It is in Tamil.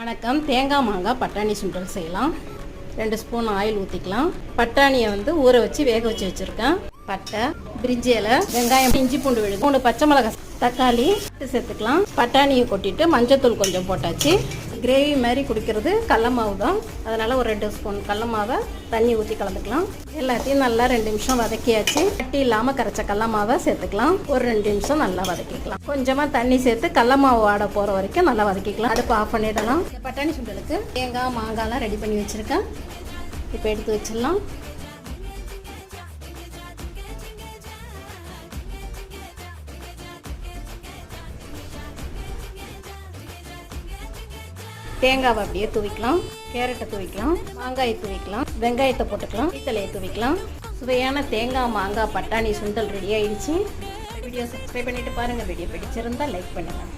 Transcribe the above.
வணக்கம். தேங்காய் மாங்காய் பட்டாணி சுண்டல் செய்யலாம். 2 ஸ்பூன் ஆயில் ஊற்றிக்கலாம். பட்டாணியை ஊற வச்சு வேக வச்சு வச்சுருக்கேன். பட்டை, பிரிஞ்சி இலை, வெங்காயம், இஞ்சி பூண்டு விழுது, 3 பச்சை மிளகாய், தக்காளி சேர்த்துக்கலாம். பட்டாணியை கொட்டிட்டு மஞ்சத்தூள் கொஞ்சம் போட்டாச்சு. கிரேவி மாதிரி குடிக்கிறது கடல மாவு தான். அதனால் ஒரு 2 ஸ்பூன் கடல மாவை தண்ணி ஊற்றி கலந்துக்கலாம். எல்லாத்தையும் நல்லா 2 நிமிஷம் வதக்கியாச்சு. கட்டி இல்லாமல் கரைச்ச கடல மாவை சேர்த்துக்கலாம். ஒரு 2 நிமிஷம் நல்லா வதக்கிக்கலாம். கொஞ்சமாக தண்ணி சேர்த்து கடல மாவு ஆட போகிற வரைக்கும் நல்லா வதக்கிக்கலாம். அடுப்பு ஆஃப் பண்ணிடலாம். பட்டாணி சுண்டலுக்கு தேங்காய் மாங்காய்லாம் ரெடி பண்ணி வச்சுருக்கேன். இப்போ எடுத்து வச்சிடலாம். தேங்காவை அப்படியே தூவிக்கலாம். கேரட்டை தூவிக்கலாம். மாங்காயை தூவிக்கலாம். வெங்காயத்தை போட்டுக்கலாம். தலையை தூவிக்கலாம். சுவையான தேங்காய் மாங்காய் பட்டாணி சுண்டல் ரெடி ஆயிடுச்சு. வீடியோ சப்ஸ்கிரைப் பண்ணிட்டு பாருங்கள். வீடியோ பிடிச்சிருந்தா லைக் பண்ணுங்கள்.